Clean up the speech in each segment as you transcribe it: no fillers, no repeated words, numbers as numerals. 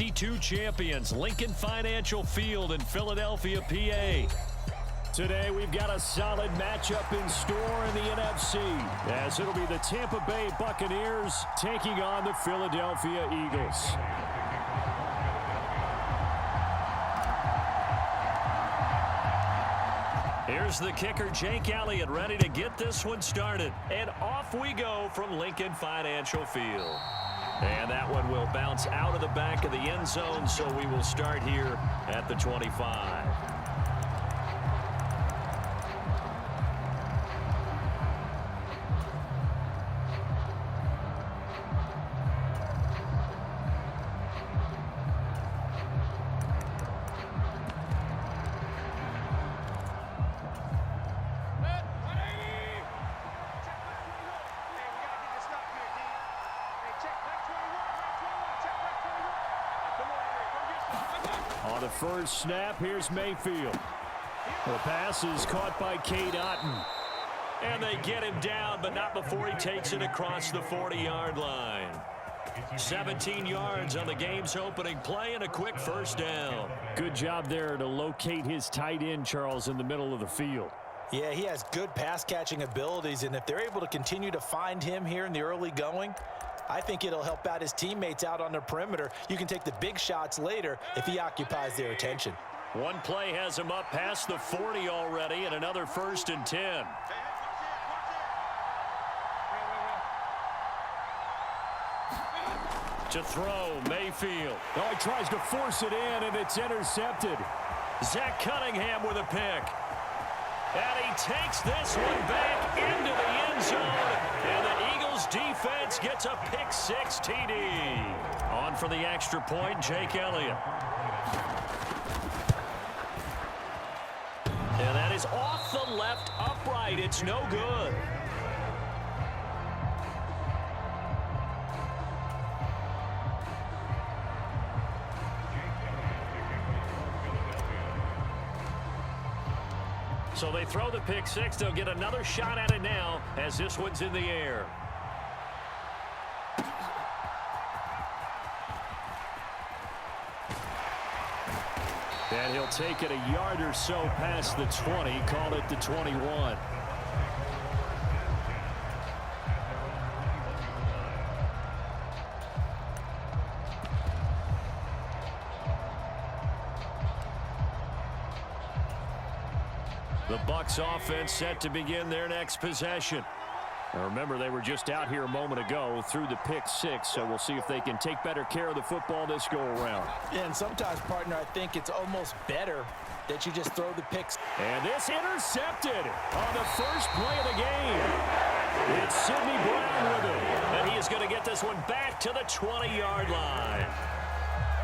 52 champions, Lincoln Financial Field in Philadelphia, PA. Today we've got a solid matchup in store in the NFC, as it'll be the Tampa Bay Buccaneers taking on the Philadelphia Eagles. Here's the kicker, Jake Elliott, ready to get this one started. And off we go from Lincoln Financial Field. And that one will bounce out of the back of the end zone, so we will start here at the 25. On the first snap, here's Mayfield. The pass is caught by Cade Otton. And they get him down, but not before he takes it across the 40-yard line. 17 yards on the game's opening play and a quick first down. Good job there to locate his tight end, Charles, in the middle of the field. Yeah, he has good pass-catching abilities, and if they're able to continue to find him here in the early going, I think it'll help out his teammates out on the perimeter. You can take the big shots later if he occupies their attention. One play has him up past the 40 already, and another 1st and 10. To throw, Mayfield. Oh, he tries to force it in, and it's intercepted. Zach Cunningham with a pick. And he takes this one back into the end zone. And the Eagles defense gets a pick-6 TD. On for the extra point, Jake Elliott. And that is off the left upright. It's no good. So they throw the pick-6. They'll get another shot at it now as this one's in the air. And he'll take it a yard or so past the 20, call it the 21. The Bucs offense set to begin their next possession. Now remember, they were just out here a moment ago through the pick-6, so we'll see if they can take better care of the football this go-around. Yeah, and sometimes, partner, I think it's almost better that you just throw the picks. And this intercepted on the first play of the game. It's Sidney Brown with it, and he is going to get this one back to the 20-yard line.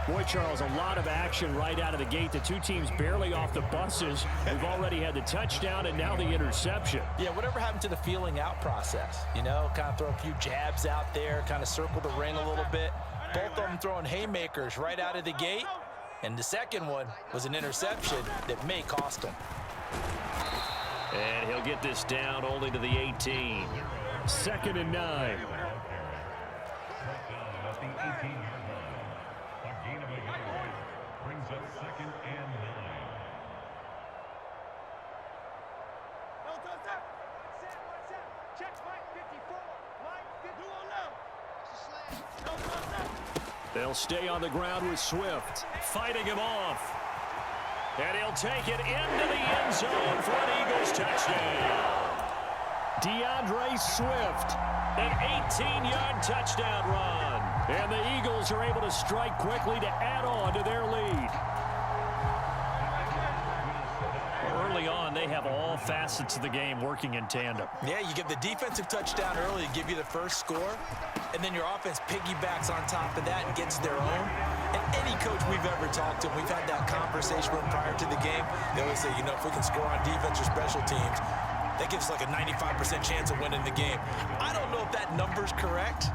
Boy, Charles, a lot of action right out of the gate. The two teams barely off the buses. We've already had the touchdown and now the interception. Yeah, whatever happened to the feeling out process? You know, kind of throw a few jabs out there, kind of circle the ring a little bit. Both of them throwing haymakers right out of the gate. And the second one was an interception that may cost him. And he'll get this down only to the 18. 2nd and 9. They'll stay on the ground with Swift, fighting him off. And he'll take it into the end zone for an Eagles touchdown. DeAndre Swift, an 18-yard touchdown run. And the Eagles are able to strike quickly to add on to their lead. Early on, they have all facets of the game working in tandem. Yeah, you get the defensive touchdown early to give you the first score, and then your offense piggybacks on top of that and gets their own. And any coach we've ever talked to, we've had that conversation with prior to the game, they always say, you know, if we can score on defense or special teams, that gives us like a 95% chance of winning the game. I don't know if that number's correct,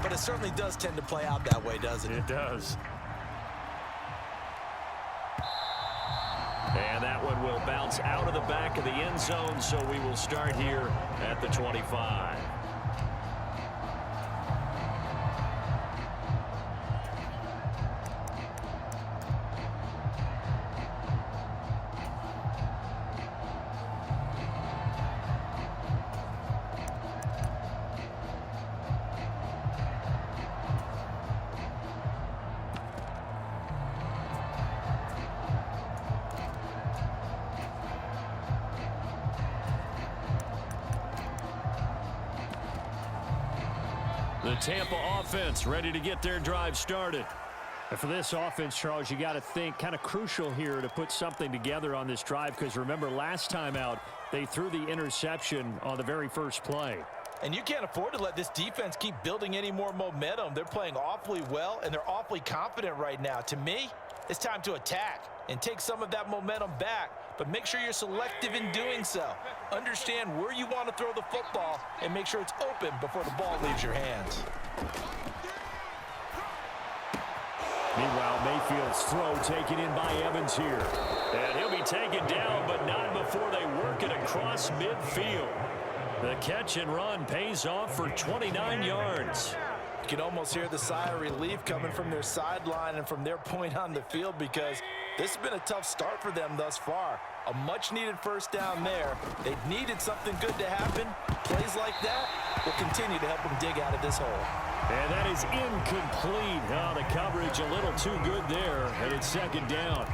but it certainly does tend to play out that way, doesn't it? It does. And that one will bounce out of the back of the end zone, so we will start here at the 25. The Tampa offense ready to get their drive started. And for this offense, Charles, you got to think kind of crucial here to put something together on this drive, because remember last time out they threw the interception on the very first play. And you can't afford to let this defense keep building any more momentum. They're playing awfully well, and they're awfully confident right now. To me, it's time to attack and take some of that momentum back, but make sure you're selective in doing so. Understand where you want to throw the football and make sure it's open before the ball leaves your hands. Meanwhile, Mayfield's throw taken in by Evans here. And he'll be taken down, but not before they work it across midfield. The catch and run pays off for 29 yards. You can almost hear the sigh of relief coming from their sideline and from their point on the field, because this has been a tough start for them thus far. A much-needed first down there. They've needed something good to happen. Plays like that will continue to help them dig out of this hole. And that is incomplete. Oh, the coverage a little too good there, and it's second down.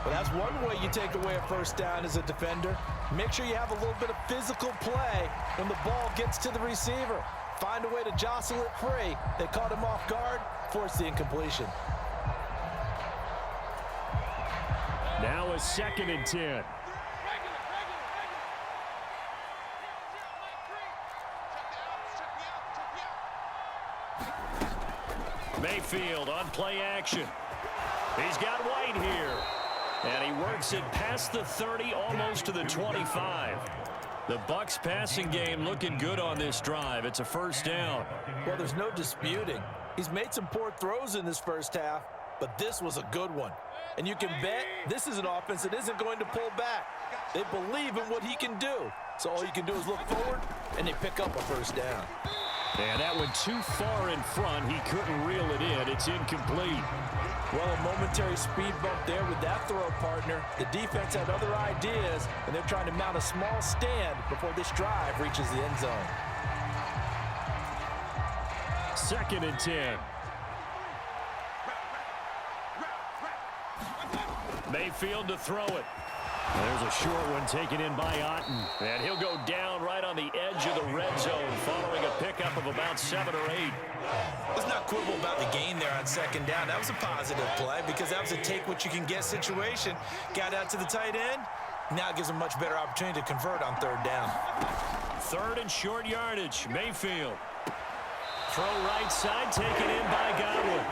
Well, that's one way you take away a first down as a defender. Make sure you have a little bit of physical play when the ball gets to the receiver. Find a way to jostle it free. They caught him off guard, forced the incompletion. Now a 2nd and 10. Mayfield on play action. He's got White here. And he works it past the 30, almost to the 25. The Bucs passing game looking good on this drive. It's a first down. Well, there's no disputing. He's made some poor throws in this first half, but this was a good one. And you can bet this is an offense that isn't going to pull back. They believe in what he can do. So all you can do is look forward, and they pick up a first down. And that went too far in front. He couldn't reel it in. It's incomplete. Well, a momentary speed bump there with that throw partner. The defense had other ideas, and they're trying to mount a small stand before this drive reaches the end zone. 2nd and 10. Mayfield to throw it. There's a short one taken in by Otten. And he'll go down right on the edge of the red zone following a pickup of about 7 or 8. Let's not quibble about the gain there on second down. That was a positive play because that was a take-what-you-can-get situation. Got out to the tight end. Now it gives them much better opportunity to convert on third down. 3rd and short yardage. Mayfield. Throw right side, taken in by Godwin.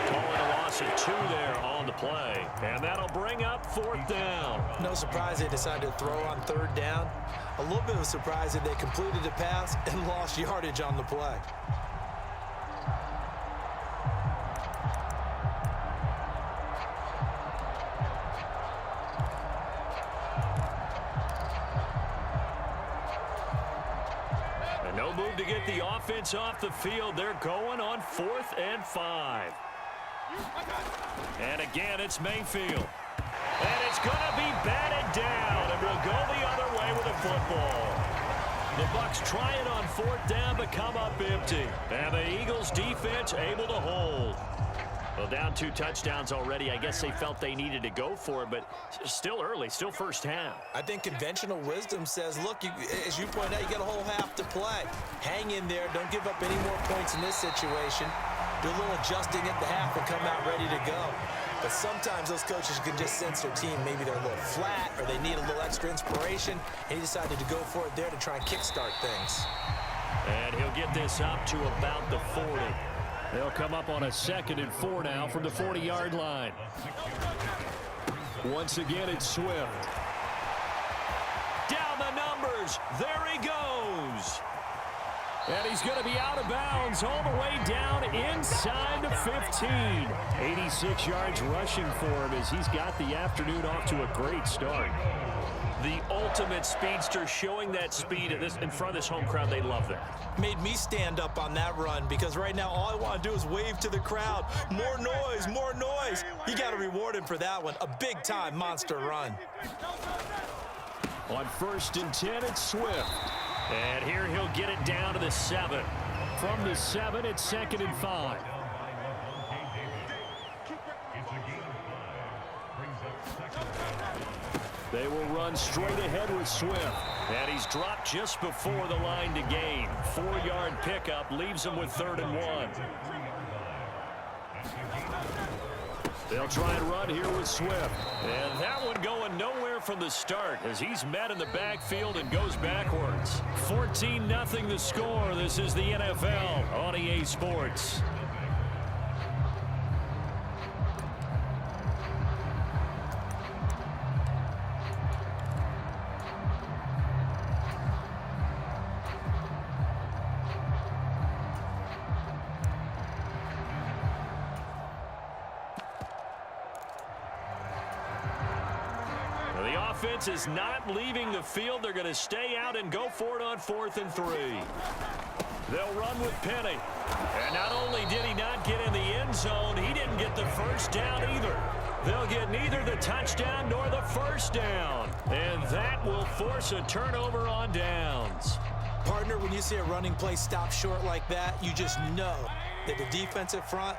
Calling a loss of 2 there on the play. And that'll bring up 4th down. No surprise they decided to throw on third down. A little bit of a surprise that they completed the pass and lost yardage on the play. No move to get the offense off the field. They're going on 4th and 5. And again, it's Mayfield. And it's going to be batted down, and we'll go the other way with the football. The Bucs try it on 4th down, but come up empty. And the Eagles defense able to hold. Well, down 2 touchdowns already. I guess they felt they needed to go for it, but still early, still first half. I think conventional wisdom says, look, as you point out, you got a whole half to play. Hang in there. Don't give up any more points in this situation. Do a little adjusting at the half and come out ready to go. But sometimes those coaches can just sense their team. Maybe they're a little flat or they need a little extra inspiration. And he decided to go for it there to try and kickstart things. And he'll get this up to about the 40. They'll come up on a 2nd and 4 now from the 40-yard line. Once again, it's Swift. Down the numbers. There he goes. And he's going to be out of bounds all the way down inside the 15. 86 yards rushing for him as he's got the afternoon off to a great start. The ultimate speedster, showing that speed in front of this home crowd. They love that. Made me stand up on that run because right now all I want to do is wave to the crowd. More noise, more noise. You got to reward him for that one. A big-time monster run. On 1st and 10, it's Swift. And here he'll get it down to the 7. From the 7, it's 2nd and 5. They will run straight ahead with Swift. And he's dropped just before the line to gain. 4-yard pickup leaves him with 3rd and 1. They'll try and run here with Swift. And that one going nowhere from the start as he's met in the backfield and goes backwards. 14-0 the score. This is the NFL on EA Sports. Offense is not leaving the field. They're going to stay out and go for it on 4th and 3. They'll run with Penny. And not only did he not get in the end zone, he didn't get the first down either. They'll get neither the touchdown nor the first down. And that will force a turnover on downs. Partner, when you see a running play stop short like that, you just know that the defensive front,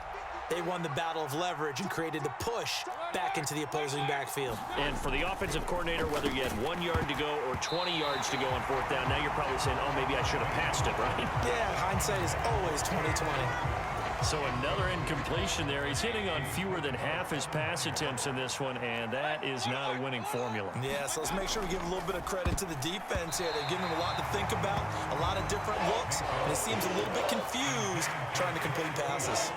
they won the battle of leverage and created the push back into the opposing backfield. And for the offensive coordinator, whether you had 1 yard to go or 20 yards to go on 4th down, now you're probably saying, oh, maybe I should have passed it, right? Yeah, hindsight is always 20/20. So another incompletion there. He's hitting on fewer than half his pass attempts in this one, and that is not a winning formula. Yeah, so let's make sure we give a little bit of credit to the defense here. They've given him a lot to think about, a lot of different looks, and he seems a little bit confused trying to complete passes.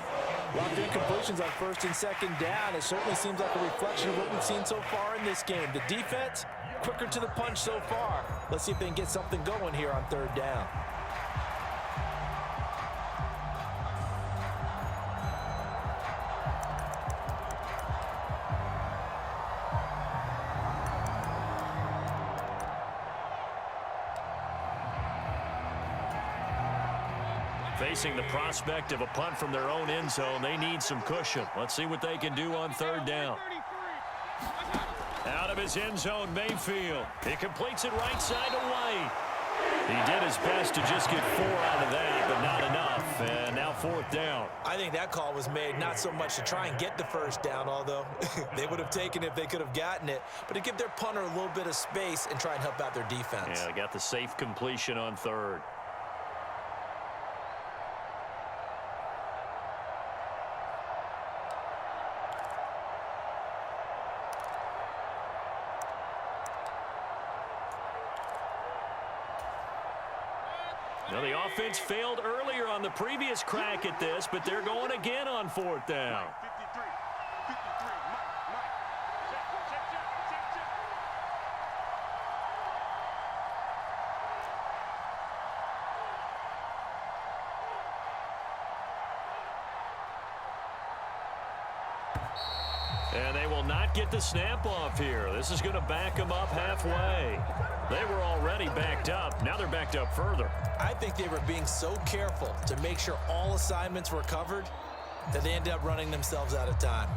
A lot of incompletions on 1st and 2nd down. It certainly seems like a reflection of what we've seen so far in this game. The defense, quicker to the punch so far. Let's see if they can get something going here on 3rd down. Facing the prospect of a punt from their own end zone, they need some cushion. Let's see what they can do on 3rd down. Out of his end zone, Mayfield. He completes it right side to White. He did his best to just get 4 out of that, but not enough. And now 4th down. I think that call was made not so much to try and get the first down, although they would have taken it if they could have gotten it, but to give their punter a little bit of space and try and help out their defense. Yeah, they got the safe completion on 3rd. Now, the offense failed earlier on the previous crack at this, but they're going again on 4th down. And they will not get the snap off here. This is going to back them up halfway. They were already backed up. Now they're backed up further. I think they were being so careful to make sure all assignments were covered that they ended up running themselves out of time.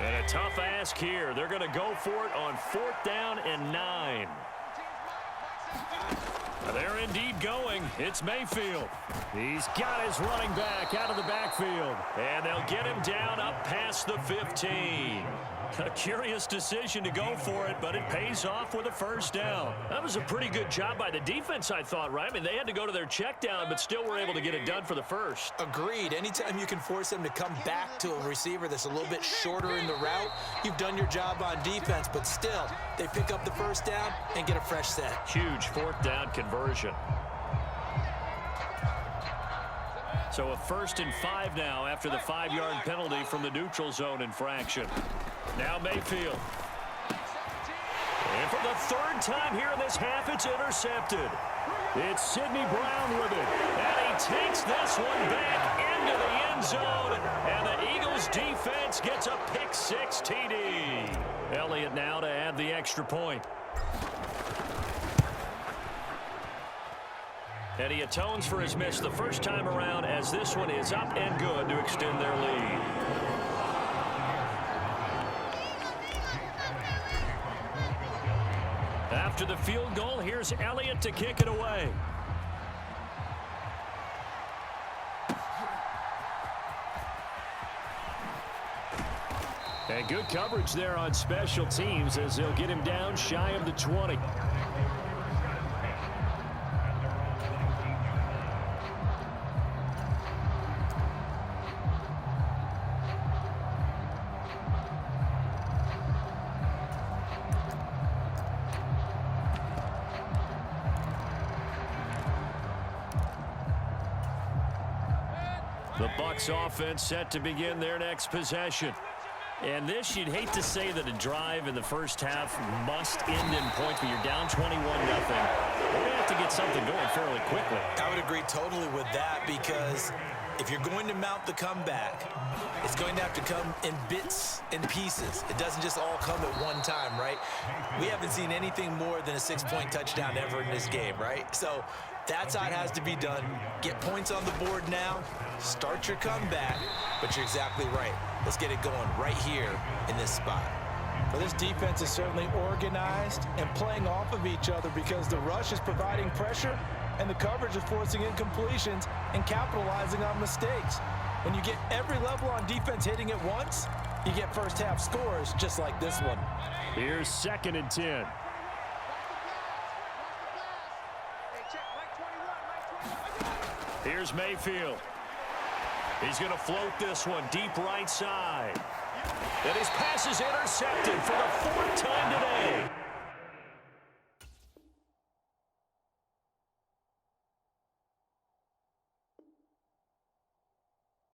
And a tough ask here. They're going to go for it on 4th down and 9. They're indeed going. It's Mayfield. He's got his running back out of the backfield. And they'll get him down up past the 15. A curious decision to go for it, but it pays off with a first down. That was a pretty good job by the defense, I thought, right? I mean, they had to go to their check down, but still were able to get it done for the first. Agreed. Anytime you can force them to come back to a receiver that's a little bit shorter in the route, you've done your job on defense, but still, they pick up the first down and get a fresh set. Huge 4th down conversion. So a 1st and 5 now after the 5-yard penalty from the neutral zone infraction. Now Mayfield. And for the 3rd time here in this half, it's intercepted. It's Sidney Brown with it. And he takes this one back into the end zone. And the Eagles defense gets a pick-6 TD. Elliott now to add the extra point. And he atones for his miss the first time around as this one is up and good to extend their lead. After the field goal, here's Elliott to kick it away. And good coverage there on special teams as they'll get him down shy of the 20. The Bucs offense set to begin their next possession. And this, you'd hate to say that a drive in the first half must end in points, but you're down 21-0. We're going to have to get something going fairly quickly. I would agree totally with that, because if you're going to mount the comeback, it's going to have to come in bits and pieces. It doesn't just all come at one time, right? We haven't seen anything more than a 6-point touchdown ever in this game, right? So that's how it has to be done. Get points on the board now, start your comeback, but you're exactly right. Let's get it going right here in this spot. Well, this defense is certainly organized and playing off of each other, because the rush is providing pressure and the coverage is forcing incompletions and capitalizing on mistakes. When you get every level on defense hitting at once, you get first half scores just like this one. Here's 2nd and 10. Here's Mayfield. He's going to float this one deep right side. And his pass is intercepted for the 4th time today.